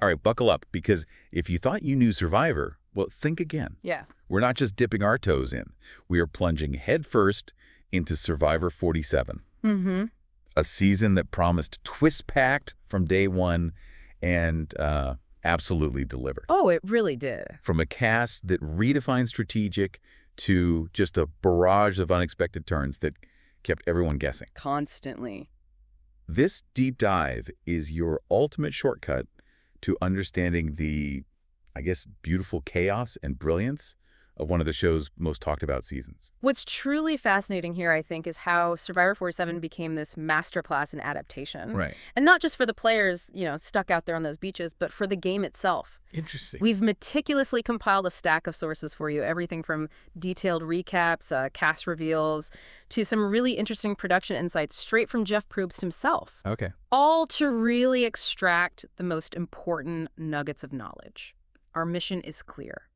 All right, buckle up, because if you thought you knew Survivor, well, think again. Yeah. We're not just dipping our toes in. We are plunging headfirst into Survivor 47. Mm-hmm. A season that promised twist-packed from day one and absolutely delivered. Oh, it really did. From a cast that redefined strategic to just a barrage of unexpected turns that kept everyone guessing. Constantly. This deep dive is your ultimate shortcut to understanding the, I guess, beautiful chaos and brilliance of one of the show's most talked about seasons. What's truly fascinating here, I think, is how Survivor 47 became this masterclass in adaptation. Right. And not just for the players, stuck out there on those beaches, but for the game itself. Interesting. We've meticulously compiled a stack of sources for you, everything from detailed recaps, cast reveals, to some really interesting production insights straight from Jeff Probst himself. Okay. All to really extract the most important nuggets of knowledge. Our mission is clear.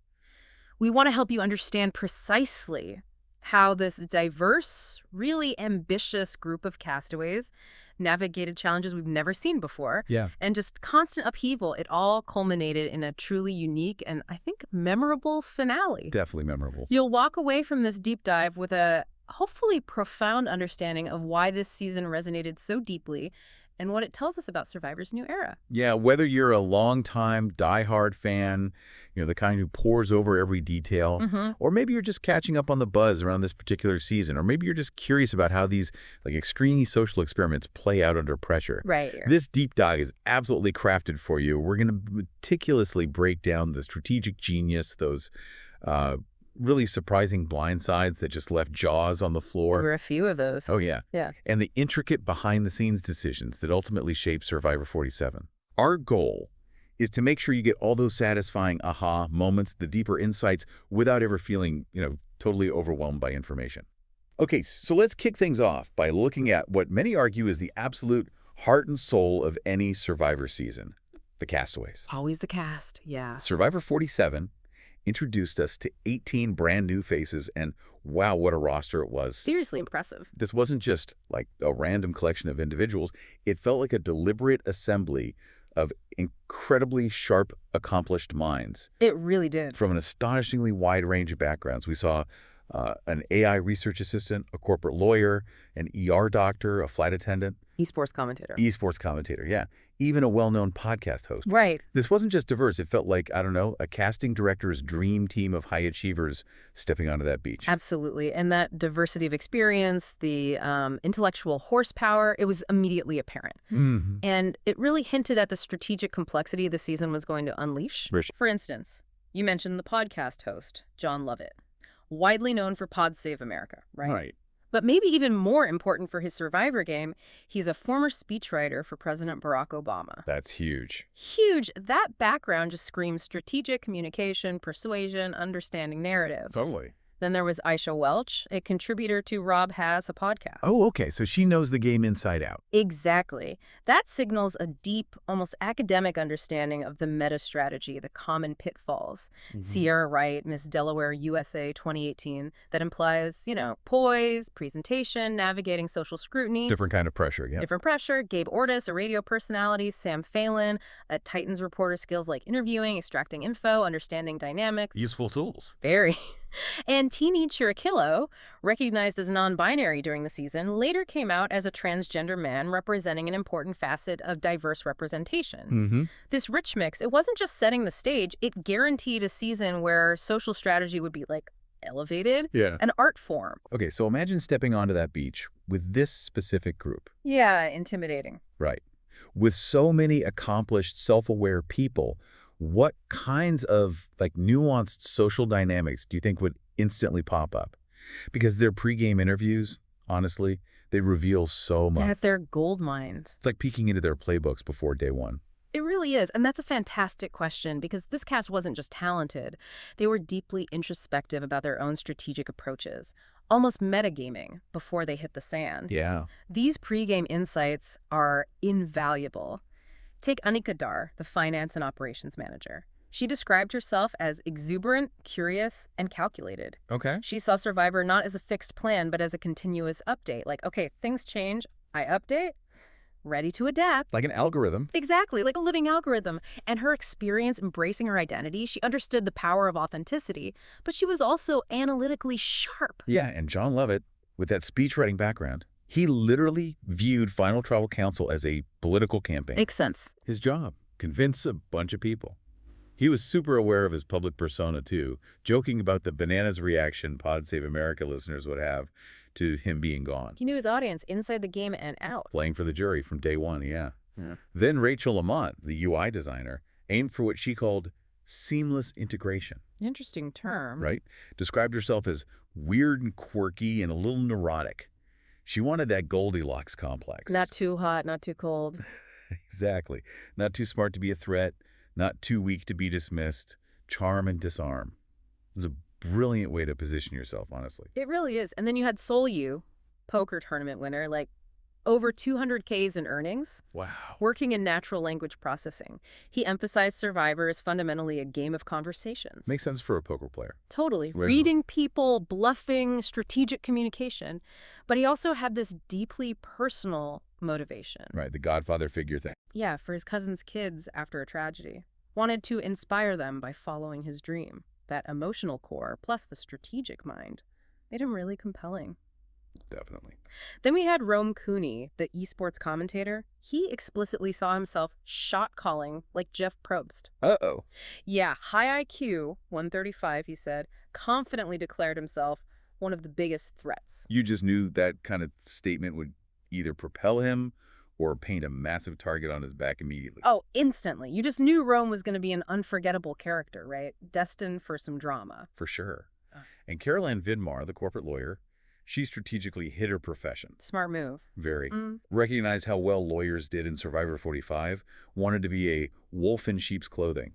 We want to help you understand precisely how this diverse, really ambitious group of castaways navigated challenges we've never seen before. Yeah. And just constant upheaval. It all culminated in a truly unique and, I think, memorable finale. Definitely memorable. You'll walk away from this deep dive with a hopefully profound understanding of why this season resonated so deeply and what it tells us about Survivor's new era. Yeah, whether you're a longtime, diehard fan, the kind who pores over every detail, or maybe you're just catching up on the buzz around this particular season, or maybe you're just curious about how these extreme social experiments play out under pressure. Right. This deep dive is absolutely crafted for you. We're going to meticulously break down the strategic genius, those really surprising blindsides that just left jaws on the floor. There were a few of those. Oh, yeah. Yeah. And the intricate behind-the-scenes decisions that ultimately shape Survivor 47. Our goal is to make sure you get all those satisfying aha moments, the deeper insights, without ever feeling, totally overwhelmed by information. Okay, so let's kick things off by looking at what many argue is the absolute heart and soul of any Survivor season, the castaways. Always the cast, yeah. Survivor 47 introduced us to 18 brand new faces, and wow, what a roster it was. Seriously impressive. This wasn't just like a random collection of individuals. It felt like a deliberate assembly of incredibly sharp, accomplished minds. It really did. From an astonishingly wide range of backgrounds. We saw an AI research assistant, a corporate lawyer, an ER doctor, a flight attendant. Esports commentator. Esports commentator, yeah. Even a well-known podcast host. Right. This wasn't just diverse. It felt like, I don't know, a casting director's dream team of high achievers stepping onto that beach. Absolutely. And that diversity of experience, the intellectual horsepower, it was immediately apparent. And it really hinted at the strategic complexity the season was going to unleash. For instance, you mentioned the podcast host, John Lovett, widely known for Pod Save America, right? Right. But maybe even more important for his Survivor game, he's a former speechwriter for President Barack Obama. That's huge. Huge. That background just screams strategic communication, persuasion, understanding narrative. Totally. Then there was Aisha Welch, a contributor to Rob Has a Podcast. Oh, okay. So she knows the game inside out. Exactly. That signals a deep, almost academic understanding of the meta strategy, the common pitfalls. Sierra Wright, Miss Delaware USA 2018, that implies, poise, presentation, navigating social scrutiny. Different kind of pressure, yeah. Different pressure. Gabe Ortis, a radio personality. Sam Phelan, a Titans reporter, skills like interviewing, extracting info, understanding dynamics. Useful tools. Very. And Teeny Chirikillo, recognized as non-binary during the season, later came out as a transgender man representing an important facet of diverse representation. This rich mix, it wasn't just setting the stage, it guaranteed a season where social strategy would be elevated, an art form. Okay, so imagine stepping onto that beach with this specific group. Yeah, intimidating. Right. With so many accomplished, self-aware people, what kinds of nuanced social dynamics do you think would instantly pop up? Because their pregame interviews, honestly, they reveal so much. Yeah, they're gold mines. It's like peeking into their playbooks before day one. It really is. And that's a fantastic question because this cast wasn't just talented. They were deeply introspective about their own strategic approaches, almost metagaming before they hit the sand. Yeah. These pregame insights are invaluable. Take Anika Dar, the finance and operations manager. She described herself as exuberant, curious, and calculated. Okay. She saw Survivor not as a fixed plan, but as a continuous update. Okay, things change, I update. ready to adapt. Like an algorithm. Exactly, like a living algorithm. And her experience embracing her identity, she understood the power of authenticity, but she was also analytically sharp. Yeah, and John Lovett, with that speechwriting background, he literally viewed Final Tribal Council as a political campaign. Makes sense. His job, convince a bunch of people. He was super aware of his public persona, too, joking about the bananas reaction Pod Save America listeners would have to him being gone. He knew his audience inside the game and out. Playing for the jury from day one, yeah. Then Rachel Lamont, the UI designer, aimed for what she called seamless integration. Interesting term. Right? Described herself as weird and quirky and a little neurotic. She wanted that Goldilocks complex. Not too hot, not too cold. Exactly. Not too smart to be a threat, not too weak to be dismissed. Charm and disarm. It's a brilliant way to position yourself, honestly. It really is. And then you had Sol Yu, poker tournament winner, like over 200 Ks in earnings. Wow. Working in natural language processing. He emphasized Survivor as fundamentally a game of conversations. Makes sense for a poker player. Totally. Right. Reading people, bluffing, strategic communication. But he also had this deeply personal motivation. Right, the Godfather figure thing. Yeah, for his cousin's kids after a tragedy. Wanted to inspire them by following his dream. That emotional core, plus the strategic mind, made him really compelling. Definitely. Then we had Rome Cooney, the esports commentator. He explicitly saw himself shot calling like Jeff Probst. Uh-oh. Yeah, high IQ, 135, he said, confidently declared himself one of the biggest threats. You just knew that kind of statement would either propel him or paint a massive target on his back immediately. Oh, instantly. You just knew Rome was going to be an unforgettable character, right? Destined for some drama. For sure. And Caroline Vidmar, the corporate lawyer, she strategically hid her profession. Smart move. Very. Recognized how well lawyers did in Survivor 45, wanted to be a wolf in sheep's clothing.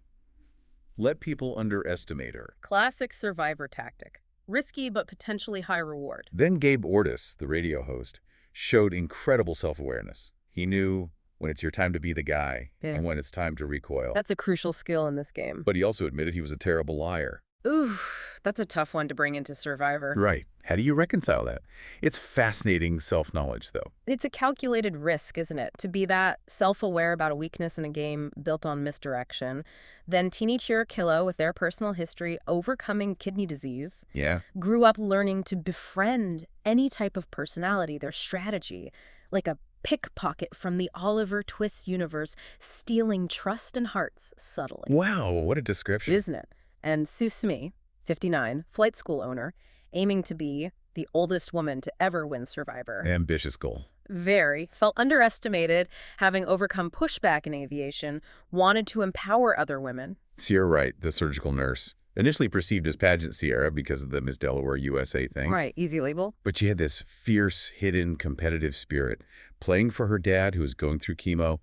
Let people underestimate her. Classic Survivor tactic. Risky but potentially high reward. Then Gabe Ortis, the radio host, showed incredible self-awareness. He knew when it's your time to be the guy and when it's time to recoil. That's a crucial skill in this game. But he also admitted he was a terrible liar. Ooh, that's a tough one to bring into Survivor. Right. How do you reconcile that? It's fascinating self-knowledge, though. It's a calculated risk, isn't it? To be that self-aware about a weakness in a game built on misdirection. Then Teeny Chirikillo, with their personal history, overcoming kidney disease. Yeah. Grew up learning to befriend any type of personality, their strategy, like a pickpocket from the Oliver Twist universe, stealing trust and hearts subtly. Wow, what a description. Isn't it? And Sue Smee, 59, flight school owner, aiming to be the oldest woman to ever win Survivor. Ambitious goal. Very. Felt underestimated, having overcome pushback in aviation, wanted to empower other women. Sierra Wright, the surgical nurse, initially perceived as Pageant Sierra because of the Miss Delaware USA thing. Right, easy label. But she had this fierce, hidden, competitive spirit. Playing for her dad, who was going through chemo,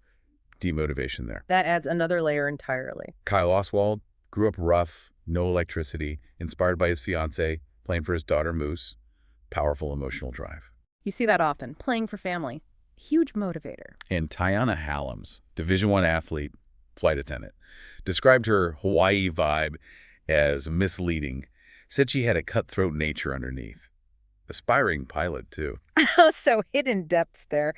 demotivation there. That adds another layer entirely. Kyle Oswald grew up rough, no electricity, inspired by his fiancée, playing for his daughter Moose. Powerful emotional drive. You see that often, playing for family. Huge motivator. And Tiana Hallams, Division I athlete, flight attendant, described her Hawaii vibe as misleading, said she had a cutthroat nature underneath. Aspiring pilot, too. So hidden depths there.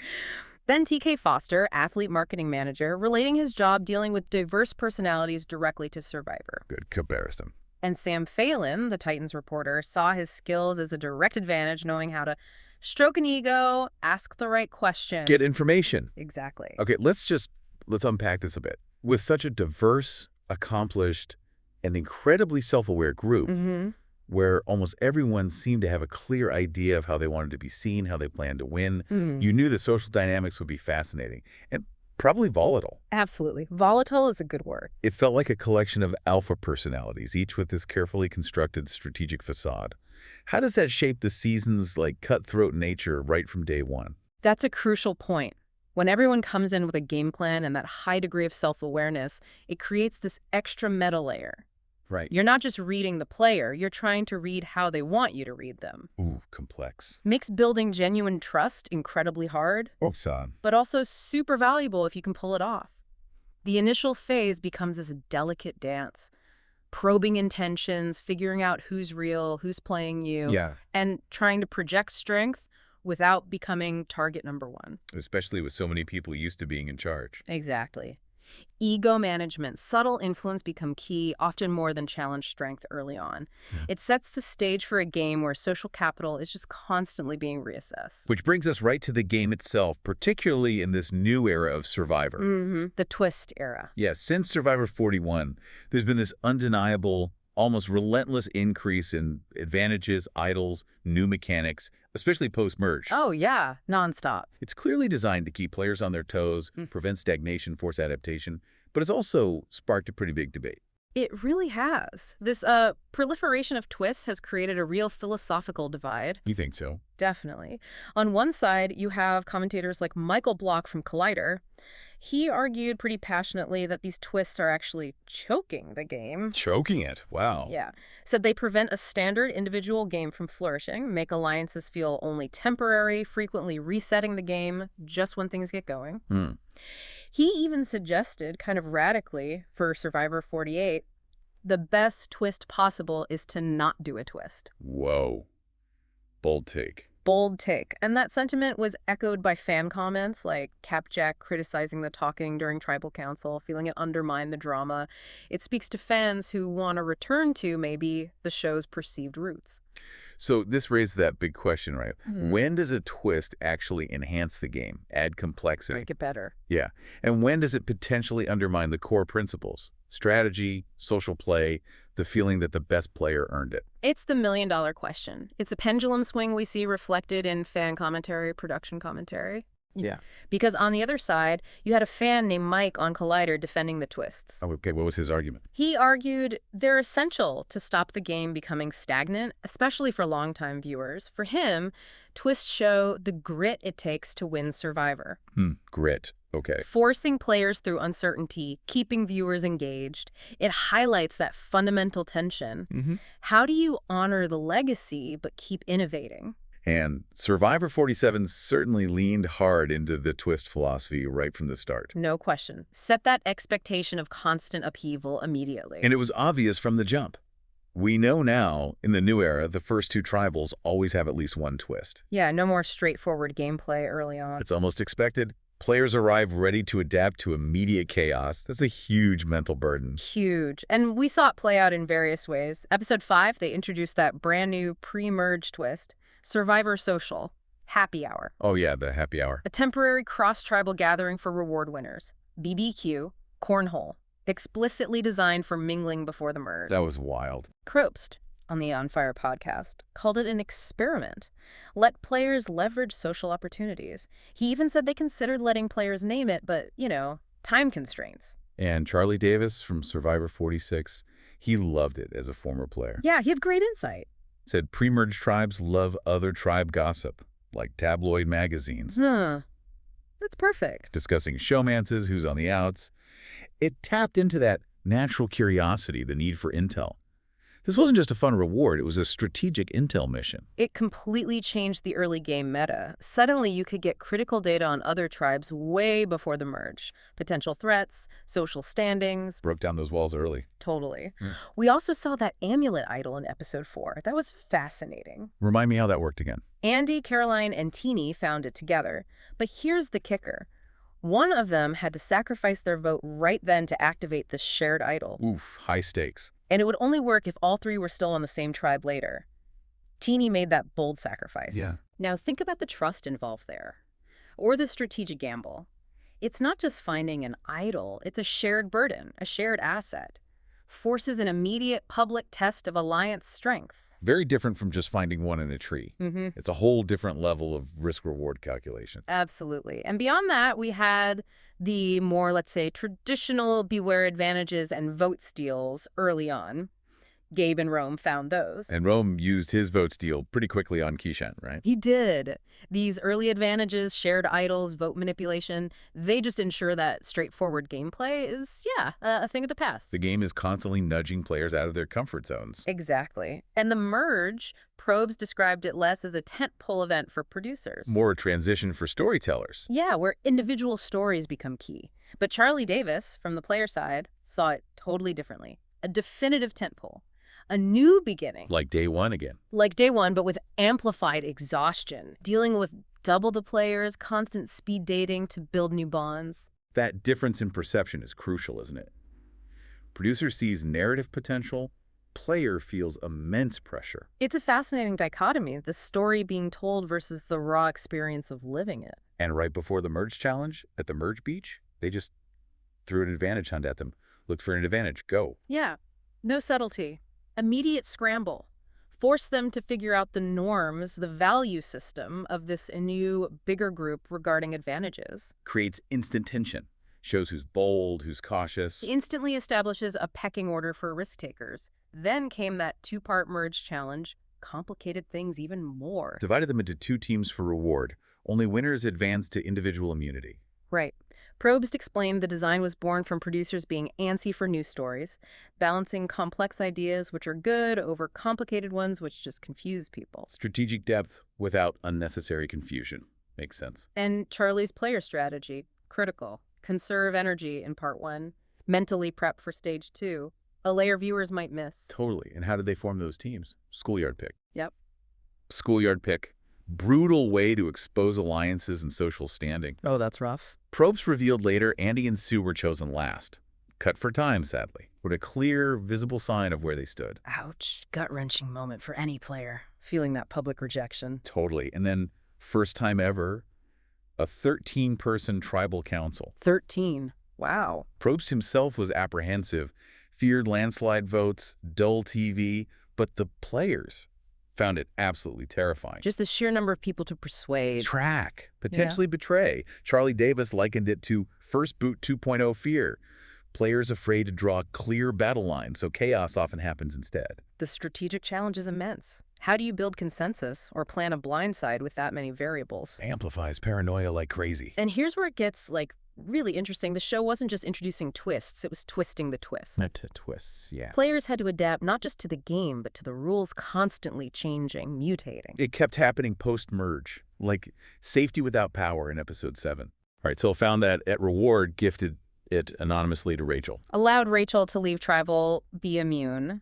Then TK Foster, athlete marketing manager, relating his job dealing with diverse personalities directly to Survivor. Good comparison. And Sam Phelan, the Titans reporter, saw his skills as a direct advantage, knowing how to stroke an ego, ask the right questions. Get information. Exactly. Okay, let's unpack this a bit. With such a diverse, accomplished, and incredibly self-aware group, where almost everyone seemed to have a clear idea of how they wanted to be seen, how they planned to win, you knew the social dynamics would be fascinating and probably volatile. Absolutely. Volatile is a good word. It felt like a collection of alpha personalities, each with this carefully constructed strategic facade. How does that shape the season's cutthroat nature right from day one? That's a crucial point. When everyone comes in with a game plan and that high degree of self-awareness, it creates this extra meta layer. Right. You're not just reading the player, you're trying to read how they want you to read them. Ooh, complex. Makes building genuine trust incredibly hard, but also super valuable if you can pull it off. The initial phase becomes this delicate dance, probing intentions, figuring out who's real, who's playing you, and trying to project strength without becoming target number one. Especially with so many people used to being in charge. Exactly. Ego management, subtle influence become key, often more than challenge strength early on. Yeah. It sets the stage for a game where social capital is just constantly being reassessed. Which brings us right to the game itself, particularly in this new era of Survivor. The twist era. Yeah, since Survivor 41, there's been this undeniable, almost relentless increase in advantages, idols, new mechanics, especially post-merge. Oh, yeah, nonstop. It's clearly designed to keep players on their toes, prevent stagnation, force adaptation, but it's also sparked a pretty big debate. It really has. This proliferation of twists has created a real philosophical divide. You think so? Definitely. On one side, you have commentators like Michael Block from Collider. He argued pretty passionately that these twists are actually choking the game. Choking it? Wow. Yeah. Said they prevent a standard individual game from flourishing, make alliances feel only temporary, frequently resetting the game just when things get going. He even suggested, kind of radically, for Survivor 48, the best twist possible is to not do a twist. Whoa. Bold take. Bold take. And that sentiment was echoed by fan comments like Capjack criticizing the talking during Tribal Council, feeling it undermined the drama. It speaks to fans who want to return to, maybe, the show's perceived roots. So this raised that big question, right? When does a twist actually enhance the game, add complexity? Make it better. Yeah. And when does it potentially undermine the core principles? Strategy, social play, the feeling that the best player earned it. It's the million-dollar question. It's a pendulum swing we see reflected in fan commentary, production commentary. Yeah. Because on the other side, you had a fan named Mike on Collider defending the twists. Oh, okay, what was his argument? He argued they're essential to stop the game becoming stagnant, especially for longtime viewers. For him, twists show the grit it takes to win Survivor. Grit. Okay. Forcing players through uncertainty, keeping viewers engaged. It highlights that fundamental tension. How do you honor the legacy but keep innovating? And Survivor 47 certainly leaned hard into the twist philosophy right from the start. No question. Set that expectation of constant upheaval immediately. And it was obvious from the jump. We know now, in the new era, the first two tribals always have at least one twist. Yeah, no more straightforward gameplay early on. It's almost expected. Players arrive ready to adapt to immediate chaos. That's a huge mental burden. Huge. And we saw it play out in various ways. Episode 5, they introduced that brand new pre-merge twist. Survivor Social, Happy Hour. Oh yeah, the happy hour. A temporary cross-tribal gathering for reward winners. BBQ, cornhole, explicitly designed for mingling before the merge. That was wild. Probst, on the On Fire podcast, called it an experiment. Let players leverage social opportunities. He even said they considered letting players name it, but, time constraints. And Charlie Davis from Survivor 46, he loved it as a former player. Yeah, he had great insight. Said pre-merge tribes love other tribe gossip, like tabloid magazines. That's perfect. Discussing showmances, who's on the outs. It tapped into that natural curiosity, the need for intel. This wasn't just a fun reward, it was a strategic intel mission. It completely changed the early game meta. Suddenly, you could get critical data on other tribes way before the merge. Potential threats, social standings. Broke down those walls early. Totally. We also saw that amulet idol in episode 4. That was fascinating. Remind me how that worked again. Andy, Caroline, and Teeny found it together. But here's the kicker. One of them had to sacrifice their vote right then to activate the shared idol. Oof, high stakes. And it would only work if all three were still on the same tribe later. Teeny made that bold sacrifice. Yeah. Now think about the trust involved there. Or the strategic gamble. It's not just finding an idol, it's a shared burden, a shared asset. Forces an immediate public test of alliance strength. Very different from just finding one in a tree. It's a whole different level of risk-reward calculation. Absolutely. And beyond that, we had the more, let's say, traditional beware advantages and vote steals early on. Gabe and Rome found those. And Rome used his vote steal pretty quickly on Keyshawn, right? He did. These early advantages, shared idols, vote manipulation, they just ensure that straightforward gameplay is, a thing of the past. The game is constantly nudging players out of their comfort zones. Exactly. And the merge, Probst described it less as a tentpole event for producers. More a transition for storytellers. Yeah, where individual stories become key. But Charlie Davis, from the player side, saw it totally differently. A definitive tentpole. A new beginning. Like day one again. Like day one, but with amplified exhaustion. Dealing with double the players, constant speed dating to build new bonds. That difference in perception is crucial, isn't it? Producer sees narrative potential, player feels immense pressure. It's a fascinating dichotomy, the story being told versus the raw experience of living it. And right before the merge challenge, at the merge beach, they just threw an advantage hunt at them. Look for an advantage. Go. Yeah. No subtlety. Immediate scramble. Force them to figure out the norms, the value system of this new, bigger group regarding advantages. Creates instant tension. Shows who's bold, who's cautious. Instantly establishes a pecking order for risk takers. Then came that two-part merge challenge, complicated things even more. Divided them into two teams for reward. Only winners advanced to individual immunity. Right. Probst explained the design was born from producers being antsy for news stories, balancing complex ideas which are good over complicated ones which just confuse people. Strategic depth without unnecessary confusion. Makes sense. And Charlie's player strategy, critical. Conserve energy in part one, mentally prep for stage two, a layer viewers might miss. Totally. And how did they form those teams? Schoolyard pick. Yep. Schoolyard pick. Brutal way to expose alliances and social standing. Oh, that's rough. Probst revealed later Andy and Sue were chosen last. Cut for time, sadly. But a clear, visible sign of where they stood. Ouch. Gut-wrenching moment for any player, feeling that public rejection. Totally. And then, first time ever, a 13-person tribal council. 13. Wow. Probst himself was apprehensive, feared landslide votes, dull TV, but the players found it absolutely terrifying. Just the sheer number of people to persuade. Track, potentially betray. Charlie Davis likened it to First Boot 2.0 fear. Players afraid to draw a clear battle line, so chaos often happens instead. The strategic challenge is immense. How do you build consensus or plan a blindside with that many variables? Amplifies paranoia like crazy. And here's where it gets, really interesting. The show wasn't just introducing twists, it was twisting the twist. Twists, yeah. Players had to adapt not just to the game, but to the rules constantly changing, mutating. It kept happening post-merge, like safety without power in episode 7. All right, so found that at reward, gifted it anonymously to Rachel. Allowed Rachel to leave tribal, be immune,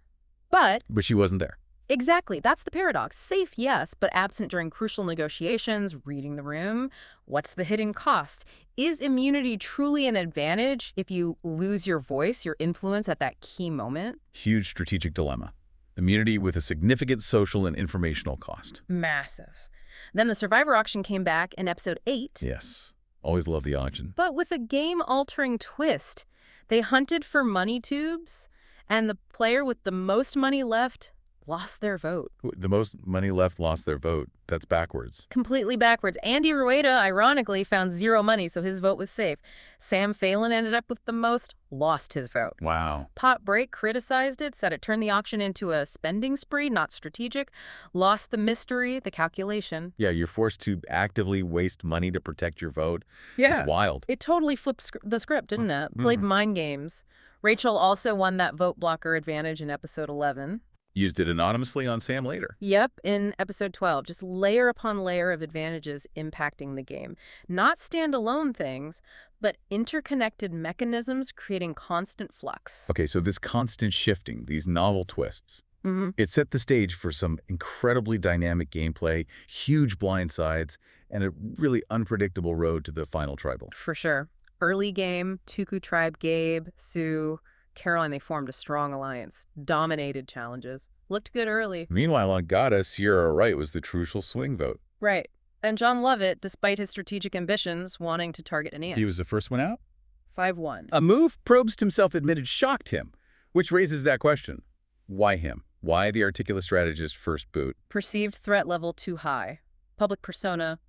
but she wasn't there. exactly, that's the paradox. Safe, yes, but absent during crucial negotiations, reading the room. What's the hidden cost? Is immunity truly an advantage if you lose your voice, your influence at that key moment? Huge strategic dilemma. Immunity with a significant social and informational cost. Massive. Then the Survivor auction came back in episode 8. Yes. Always love the auction. But with a game-altering twist. They hunted for money tubes, and the player with the most money left lost their vote. The most money left lost their vote. That's backwards. Completely backwards. Andy Rueda, ironically, found 0 money, so his vote was safe. Sam Phelan ended up with the most, lost his vote. Wow. Pot Break criticized it, said it turned the auction into a spending spree, not strategic. Lost the mystery, the calculation. Yeah, you're forced to actively waste money to protect your vote. Yeah. It's wild. It totally flipped the script, didn't it? Played mind games. Rachel also won that vote blocker advantage in episode 11. Used it anonymously on Sam later. Yep, in episode 12. Just layer upon layer of advantages impacting the game. Not standalone things, but interconnected mechanisms creating constant flux. Okay, so this constant shifting, these novel twists, it set the stage for some incredibly dynamic gameplay, huge blindsides, and a really unpredictable road to the final tribal. For sure. Early game, Tuku tribe, Gabe, Sue, Caroline, they formed a strong alliance. Dominated challenges. Looked good early. Meanwhile, on Gata, Sierra Wright was the crucial swing vote. Right. And John Lovett, despite his strategic ambitions, wanting to target an ant. He was the first one out? 5-1. A move Probst himself admitted shocked him, which raises that question. Why him? Why the articulate strategist first boot? Perceived threat level too high. Public persona.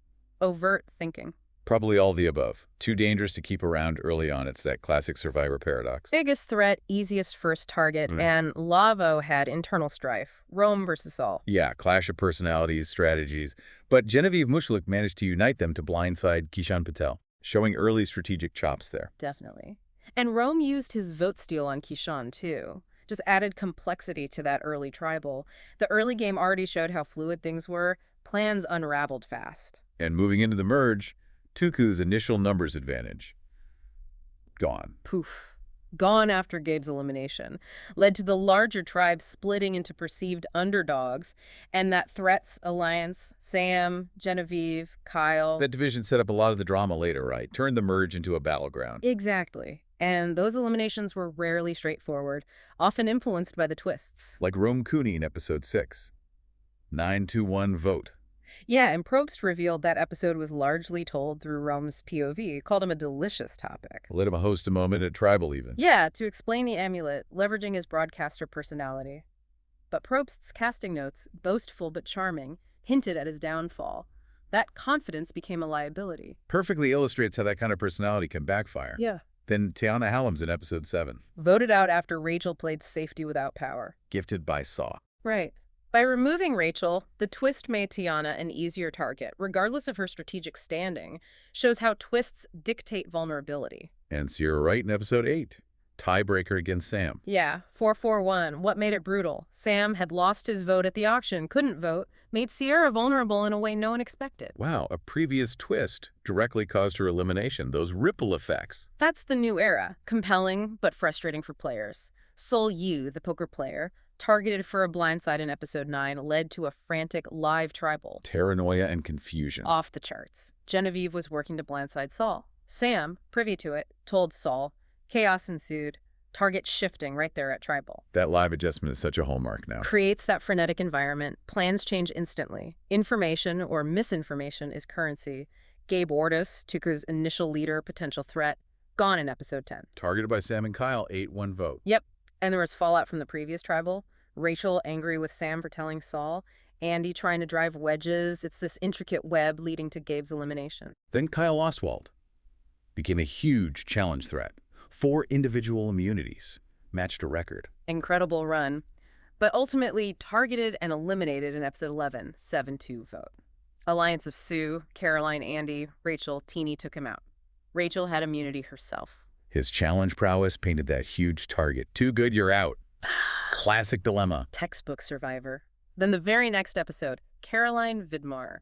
Overt thinking. Probably all the above. Too dangerous to keep around early on. It's that classic survivor paradox. Biggest threat, easiest first target, and Lavo had internal strife. Rome versus Saul. Yeah, clash of personalities, strategies. But Genevieve Mushalik managed to unite them to blindside Kishan Patel, showing early strategic chops there. Definitely. And Rome used his vote steal on Kishan, too. Just added complexity to that early tribal. The early game already showed how fluid things were. Plans unraveled fast. And moving into the merge, Tuku's initial numbers advantage. Gone. Poof. gone after Gabe's elimination, led to the larger tribe splitting into perceived underdogs, and that threats alliance, Sam, Genevieve, Kyle. That division set up a lot of the drama later, right? Turned the merge into a battleground. Exactly. And those eliminations were rarely straightforward, often influenced by the twists. Like Rome Cooney in episode 6. 9-1 vote. Yeah, and Probst revealed that episode was largely told through Rome's POV, called him a delicious topic. Let him host a moment at Tribal even. Yeah, to explain the amulet, leveraging his broadcaster personality. But Probst's casting notes, boastful but charming, hinted at his downfall. That confidence became a liability. Perfectly illustrates how that kind of personality can backfire. Yeah. Then Tiana Hallam's in episode 7. Voted out after Rachel played safety without power. Gifted by Saw. Right. By removing Rachel, the twist made Tiana an easier target, regardless of her strategic standing, shows how twists dictate vulnerability. And Sierra Wright in episode 8. Tiebreaker against Sam. Yeah, 4-4-1. What made it brutal? Sam had lost his vote at the auction, couldn't vote, made Sierra vulnerable in a way no one expected. Wow, a previous twist directly caused her elimination. Those ripple effects. That's the new era. Compelling, but frustrating for players. Sol Yu, the poker player, targeted for a blindside in episode 9, led to a frantic live tribal. Paranoia and confusion. Off the charts. Genevieve was working to blindside Saul. Sam, privy to it, told Saul. Chaos ensued. Target shifting right there at tribal. That live adjustment is such a hallmark now. Creates that frenetic environment. Plans change instantly. Information or misinformation is currency. Gabe Ortis, Tucker's initial leader, potential threat, gone in episode 10. Targeted by Sam and Kyle, 8-1 vote. Yep. And there was fallout from the previous tribal. Rachel angry with Sam for telling Saul. Andy trying to drive wedges. It's this intricate web leading to Gabe's elimination. Then Kyle Ostwald became a huge challenge threat. 4 individual immunities. Matched a record. Incredible run. But ultimately targeted and eliminated in episode 11, 7-2 vote. Alliance of Sue, Caroline, Andy, Rachel, Teeny took him out. Rachel had immunity herself. His challenge prowess painted that huge target. Too good, you're out. Classic dilemma. Textbook Survivor. Then the very next episode, Caroline Vidmar,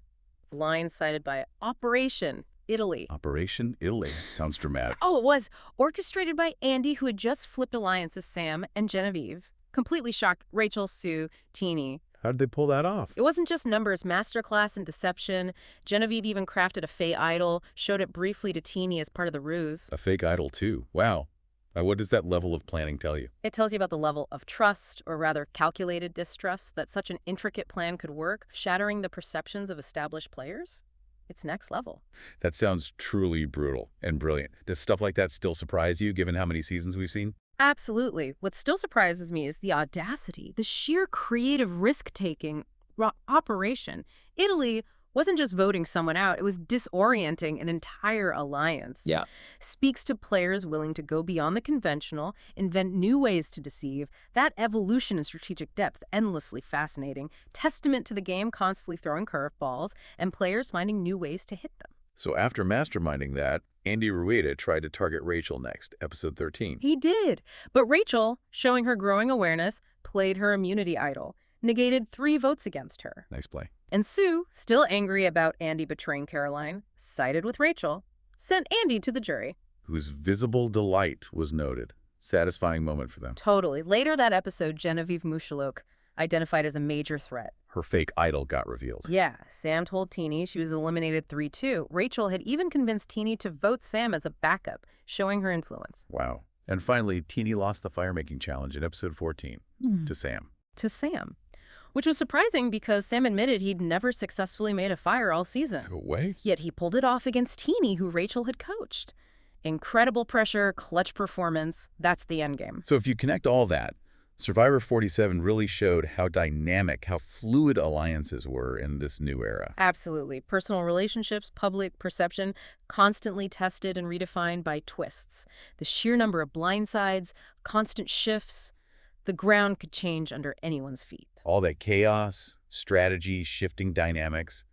blindsided by Operation Italy. Operation Italy. Sounds dramatic. Oh, it was orchestrated by Andy, who had just flipped alliances Sam and Genevieve. Completely shocked Rachel, Sue, Teeny. How did they pull that off? It wasn't just numbers, masterclass in deception. Genevieve even crafted a fey idol, showed it briefly to Teeny as part of the ruse. A fake idol, too. Wow. What does that level of planning tell you? It tells you about the level of trust, or rather calculated distrust, that such an intricate plan could work, shattering the perceptions of established players. It's next level. That sounds truly brutal and brilliant. Does stuff like that still surprise you, given how many seasons we've seen? Absolutely. What still surprises me is the audacity, the sheer creative risk-taking operation. Italy wasn't just voting someone out, it was disorienting an entire alliance. Yeah. Speaks to players willing to go beyond the conventional, invent new ways to deceive. That evolution in strategic depth, endlessly fascinating. Testament to the game constantly throwing curveballs and players finding new ways to hit them. So after masterminding that, Andy Rueda tried to target Rachel next, episode 13. He did. But Rachel, showing her growing awareness, played her immunity idol, negated 3 votes against her. Nice play. And Sue, still angry about Andy betraying Caroline, sided with Rachel, sent Andy to the jury. Whose visible delight was noted. Satisfying moment for them. Totally. Later that episode, Genevieve Mushalok identified as a major threat. Her fake idol got revealed. Yeah, Sam told Teeny she was eliminated 3-2. Rachel had even convinced Teeny to vote Sam as a backup, showing her influence. Wow. And finally, Teeny lost the fire-making challenge in episode 14 to Sam. To Sam. Which was surprising because Sam admitted he'd never successfully made a fire all season. No way. Yet he pulled it off against Teeny, who Rachel had coached. Incredible pressure, clutch performance. That's the endgame. So if you connect all that, Survivor 47 really showed how dynamic, how fluid alliances were in this new era. Absolutely. Personal relationships, public perception, constantly tested and redefined by twists. The sheer number of blindsides, constant shifts. The ground could change under anyone's feet. All that chaos, strategy, shifting dynamics,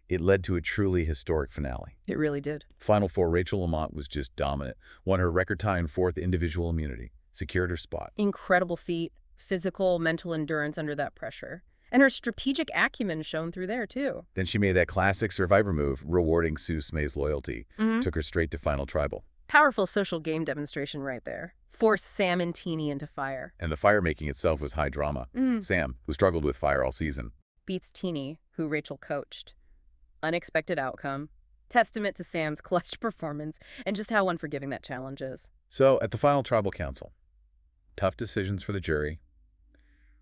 it led to a truly historic finale. It really did. Final 4, Rachel Lamont was just dominant, won her record-tying 4th individual immunity, secured her spot. Incredible feat, physical, mental endurance under that pressure. And her strategic acumen shone through there, too. Then she made that classic Survivor move, rewarding Sue Smay's loyalty. Took her straight to Final Tribal. Powerful social game demonstration right there. forced Sam and Teeny into fire. And the fire-making itself was high drama. Sam, who struggled with fire all season, Beats Teeny, who Rachel coached. Unexpected outcome. Testament to Sam's clutch performance and just how unforgiving that challenge is. So, at the final tribal council, tough decisions for the jury.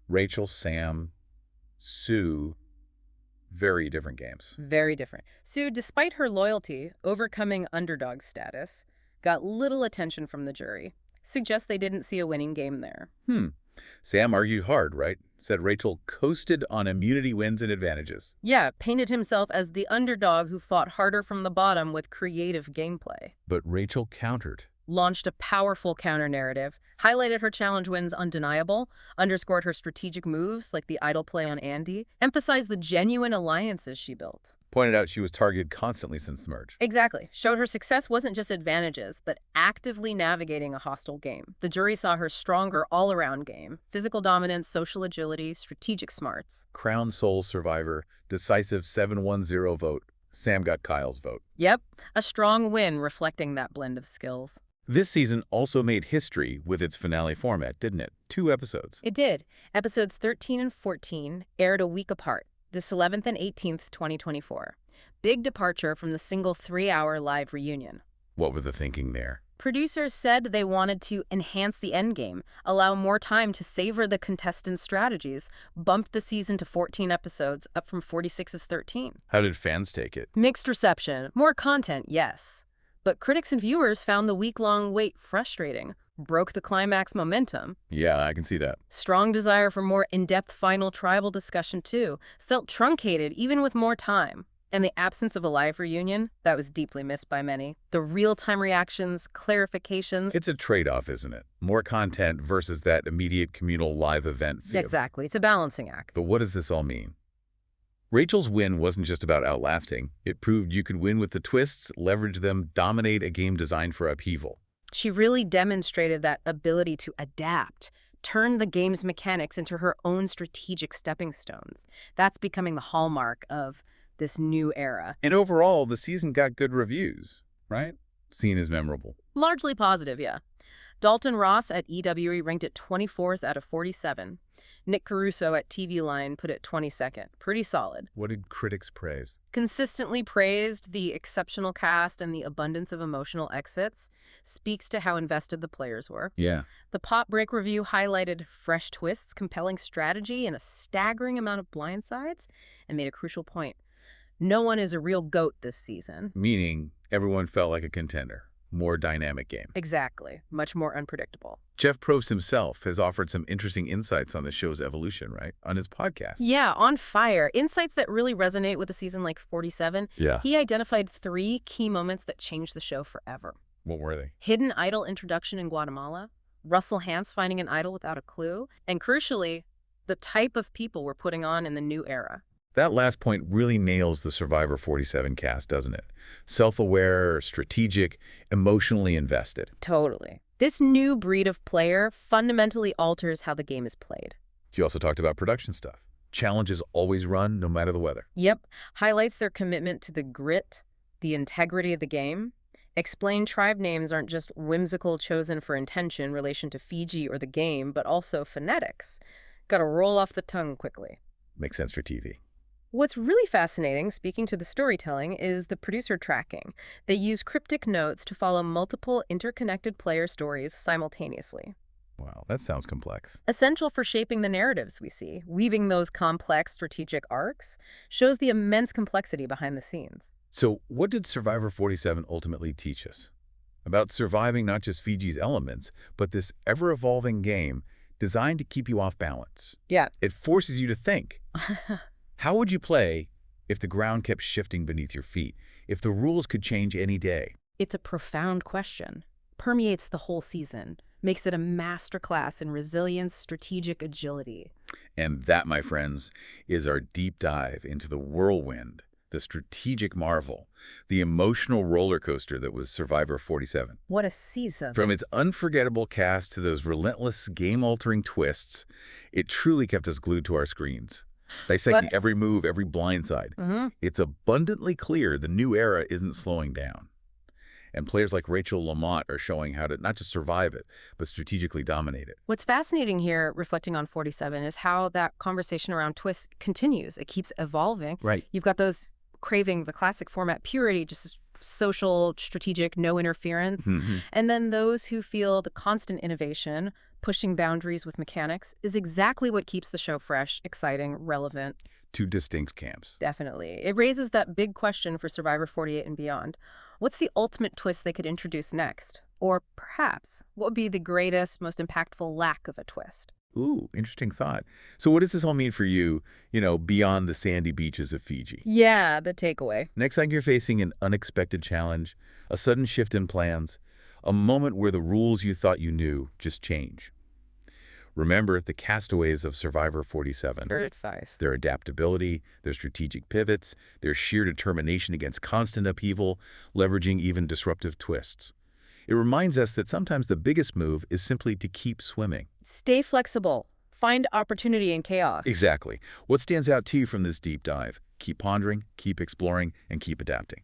Rachel, Sam, Sue, very different games. Very different. Sue, despite her loyalty, overcoming underdog status, got little attention from the jury. Suggests they didn't see a winning game there. Sam argued hard, right? Said Rachel coasted on immunity wins and advantages. Yeah, painted himself as the underdog who fought harder from the bottom with creative gameplay. But Rachel countered. Launched a powerful counter-narrative, highlighted her challenge wins undeniable, underscored her strategic moves like the idle play on Andy, emphasized the genuine alliances she built. Pointed out she was targeted constantly since the merge. Exactly. Showed her success wasn't just advantages, but actively navigating a hostile game. The jury saw her stronger all-around game. Physical dominance, social agility, strategic smarts. Crown Soul Survivor, decisive 7-1-0 vote. Sam got Kyle's vote. Yep, a strong win reflecting that blend of skills. This season also made history with its finale format, didn't it? 2 episodes. It did. Episodes 13 and 14 aired a week apart, this 11th and 18th, 2024. Big departure from the single 3-hour live reunion. What was the thinking there? Producers said they wanted to enhance the endgame, allow more time to savor the contestants' strategies, bumped the season to 14 episodes, up from 46's 13. How did fans take it? Mixed reception. More content, yes. But critics and viewers found the week-long wait frustrating, broke the climax momentum. Yeah, I can see that. Strong desire for more in-depth final tribal discussion, too. Felt truncated, even with more time. And the absence of a live reunion, that was deeply missed by many. The real-time reactions, clarifications. It's a trade-off, isn't it? More content versus that immediate communal live event feel. Exactly. It's a balancing act. But what does this all mean? Rachel's win wasn't just about outlasting. It proved you could win with the twists, leverage them, dominate a game designed for upheaval. She really demonstrated that ability to adapt, turn the game's mechanics into her own strategic stepping stones. That's becoming the hallmark of this new era. And overall, the season got good reviews, right? Seen as memorable. Largely positive, yeah. Dalton Ross at EWE ranked it 24th out of 47. Nick Caruso at TV Line put it 22nd. Pretty solid. What did critics praise? Consistently praised the exceptional cast and the abundance of emotional exits. Speaks to how invested the players were. Yeah. The Pop Break review highlighted fresh twists, compelling strategy, and a staggering amount of blindsides, and made a crucial point. No one is a real GOAT this season. Meaning everyone felt like a contender. More dynamic game. Exactly. Much more unpredictable. Jeff Probst himself has offered some interesting insights on the show's evolution, right? On his podcast. Yeah, on fire. Insights that really resonate with a season like 47. Yeah. He identified 3 key moments that changed the show forever. What were they? Hidden idol introduction in Guatemala, Russell Hantz finding an idol without a clue, and crucially, the type of people we're putting on in the new era. That last point really nails the Survivor 47 cast, doesn't it? Self-aware, strategic, emotionally invested. Totally. This new breed of player fundamentally alters how the game is played. You also talked about production stuff. Challenges always run, no matter the weather. Yep. Highlights their commitment to the grit, the integrity of the game. Explained tribe names aren't just whimsical chosen for intention in relation to Fiji or the game, but also phonetics. Gotta roll off the tongue quickly. Makes sense for TV. What's really fascinating, speaking to the storytelling, is the producer tracking. They use cryptic notes to follow multiple interconnected player stories simultaneously. Wow, that sounds complex. Essential for shaping the narratives we see, weaving those complex strategic arcs, shows the immense complexity behind the scenes. So what did Survivor 47 ultimately teach us? About surviving not just Fiji's elements, but this ever-evolving game designed to keep you off balance. Yeah. It forces you to think. How would you play if the ground kept shifting beneath your feet, if the rules could change any day? It's a profound question. Permeates the whole season. Makes it a masterclass in resilience, strategic agility. And that, my friends, is our deep dive into the whirlwind, the strategic marvel, the emotional roller coaster that was Survivor 47. What a season. From its unforgettable cast to those relentless game-altering twists, it truly kept us glued to our screens. Dissecting every move, every blindside. It's abundantly clear the new era isn't slowing down. And players like Rachel Lamont are showing how to not just survive it, but strategically dominate it. What's fascinating here, reflecting on 47, is how that conversation around twists continues. It keeps evolving. Right. You've got those craving the classic format purity, just social, strategic, no interference. And then those who feel the constant innovation, pushing boundaries with mechanics, is exactly what keeps the show fresh, exciting, relevant. Two distinct camps. Definitely. It raises that big question for Survivor 48 and beyond. What's the ultimate twist they could introduce next? Or perhaps, what would be the greatest, most impactful lack of a twist? Ooh, interesting thought. So what does this all mean for you, beyond the sandy beaches of Fiji? Yeah, the takeaway. Next time you're facing an unexpected challenge, a sudden shift in plans, a moment where the rules you thought you knew just change. Remember the castaways of Survivor 47. Good advice. Their adaptability, their strategic pivots, their sheer determination against constant upheaval, leveraging even disruptive twists. It reminds us that sometimes the biggest move is simply to keep swimming. Stay flexible. Find opportunity in chaos. Exactly. What stands out to you from this deep dive? Keep pondering, keep exploring, and keep adapting.